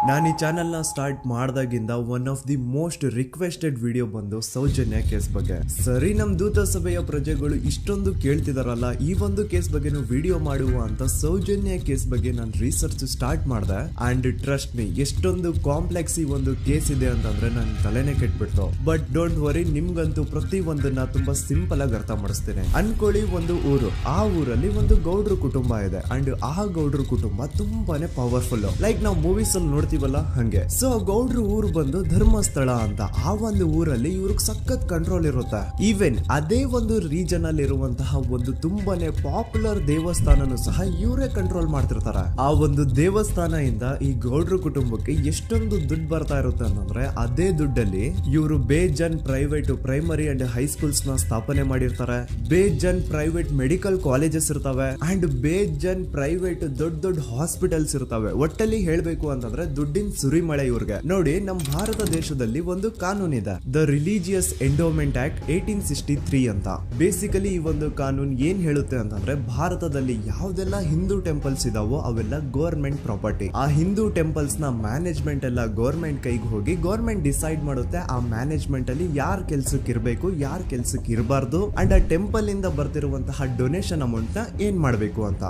ನಾನು ಈ ಚಾನೆಲ್ನ ಸ್ಟಾರ್ಟ್ ಮಾಡಿದಾಗಿಂದ one of the most requested video ಬಂದು ಸೌಜನ್ಯ ಕೇಸ್ ಬಗ್ಗೆ. ಸರಿ, ನಮ್ ದೂತ ಸಭೆಯ ಪ್ರಜೆಗಳು ಇಷ್ಟೊಂದು ಕೇಳ್ತಿದಾರಲ್ಲ, ಈ ಒಂದು ಕೇಸ್ ಬಗ್ಗೆ ವಿಡಿಯೋ ಮಾಡುವ ಅಂತ ಸೌಜನ್ಯ ಕೇಸ್ ಬಗ್ಗೆ ನಾನು ರಿಸರ್ಚ್ ಸ್ಟಾರ್ಟ್ ಮಾಡಿದೆ. ಅಂಡ್ ಟ್ರಸ್ಟ್ ಮೀ, ಎಷ್ಟೊಂದು ಕಾಂಪ್ಲೆಕ್ಸ್ ಈ ಒಂದು ಕೇಸ್ ಇದೆ ಅಂತಂದ್ರೆ ನನ್ನ ತಲೆನೇ ಕೆಟ್ಬಿಡ್ತು. ಬಟ್ ಡೋಂಟ್ ವರಿ, ನಿಮ್ಗಂತೂ ಪ್ರತಿ ಒಂದನ್ನ ತುಂಬಾ ಸಿಂಪಲ್ ಆಗಿ ಅರ್ಥ ಮಾಡಿಸ್ತೇನೆ. ಅನ್ಕೊಳ್ಳಿ, ಒಂದು ಊರು, ಆ ಊರಲ್ಲಿ ಒಂದು ಗೌಡ್ರ ಕುಟುಂಬ ಇದೆ. ಅಂಡ್ ಆ ಗೌಡ್ರ ಕುಟುಂಬ ತುಂಬಾನೇ ಪವರ್ಫುಲ್, ಲೈಕ್ ನಾವು ಮೂವೀಸ್ ಅಲ್ಲಿ ನೋಡ್ತೀವಲ್ಲ ಹಂಗೆ. ಸೊ ಗೌಡ್ರ ಊರು ಬಂದು ಧರ್ಮಸ್ಥಳ ಅಂತ. ಆ ಒಂದು ಊರಲ್ಲಿ ಇವ್ರಿಗೆ ಸಖತ್ ಕಂಟ್ರೋಲ್ ಇರುತ್ತೆ. ಈವನ್ ಅದೇ ಒಂದು ರೀಜನ್ ಅಲ್ಲಿ ಇರುವಂತಹ ಒಂದು ತುಂಬಾನೇ ಪಾಪ್ಯುಲರ್ ದೇವಸ್ಥಾನನು ಸಹ ಇವರೇ ಕಂಟ್ರೋಲ್ ಮಾಡ್ತಿರ್ತಾರೆ. ಆ ಒಂದು ದೇವಸ್ಥಾನ ಇಂದ ಈ ಗೌಡ್ರ ಕುಟುಂಬಕ್ಕೆ ಎಷ್ಟೊಂದು ದುಡ್ಡು ಬರ್ತಾ ಇರುತ್ತೆ ಅಂತಂದ್ರೆ, ಅದೇ ದುಡ್ಡಲ್ಲಿ ಇವರು ಬೇಜನ್ ಪ್ರೈವೇಟ್ ಪ್ರೈಮರಿ ಅಂಡ್ ಹೈಸ್ಕೂಲ್ಸ್ ನ ಸ್ಥಾಪನೆ ಮಾಡಿರ್ತಾರೆ. ಬೇಜನ್ ಪ್ರೈವೇಟ್ ಮೆಡಿಕಲ್ ಕಾಲೇಜಸ್ ಇರ್ತವೆ ಅಂಡ್ ಬೇಜನ್ ಪ್ರೈವೇಟ್ ದೊಡ್ಡ ದೊಡ್ಡ ಹಾಸ್ಪಿಟಲ್ಸ್ ಇರ್ತವೆ. ಒಟ್ಟಲ್ಲಿ ಹೇಳ್ಬೇಕು ಅಂತಂದ್ರೆ ದುಡ್ಡಿನ ಸುರಿಮಳೆ ಇವ್ರಿಗೆ. ನೋಡಿ, ನಮ್ಮ ಭಾರತ ದೇಶದಲ್ಲಿ ಒಂದು ಕಾನೂನು ಇದೆ, ದ ರಿಲಿಜಿಯಸ್ ಎಂಡೋಮೆಂಟ್ ಆಕ್ಟ್ 1863 ಅಂತ. ಬೇಸಿಕಲಿ ಈ ಒಂದು ಕಾನೂನು ಏನ್ ಹೇಳುತ್ತೆ ಅಂತಂದ್ರೆ, ಭಾರತದಲ್ಲಿ ಯಾವ್ದೆಲ್ಲ ಹಿಂದೂ ಟೆಂಪಲ್ಸ್ ಇದಾವೋ ಅವೆಲ್ಲ ಗವರ್ಮೆಂಟ್ ಪ್ರಾಪರ್ಟಿ. ಆ ಹಿಂದೂ ಟೆಂಪಲ್ಸ್ ನ ಮ್ಯಾನೇಜ್ಮೆಂಟ್ ಎಲ್ಲ ಗವರ್ಮೆಂಟ್ ಕೈಗೆ ಹೋಗಿ ಗವರ್ಮೆಂಟ್ ಡಿಸೈಡ್ ಮಾಡುತ್ತೆ ಆ ಮ್ಯಾನೇಜ್ಮೆಂಟ್ ಅಲ್ಲಿ ಯಾರ್ ಕೆಲ್ಸಕ್ಕೆ ಇರಬೇಕು, ಯಾರ್ ಕೆಲ್ಸಕ್ಕೆ ಇರಬಾರ್ದು, ಅಂಡ್ ಆ ಟೆಂಪಲ್ ಇಂದ ಬರ್ತಿರುವಂತಹ ಡೊನೇಷನ್ ಅಮೌಂಟ್ ನ ಏನ್ ಮಾಡ್ಬೇಕು ಅಂತ.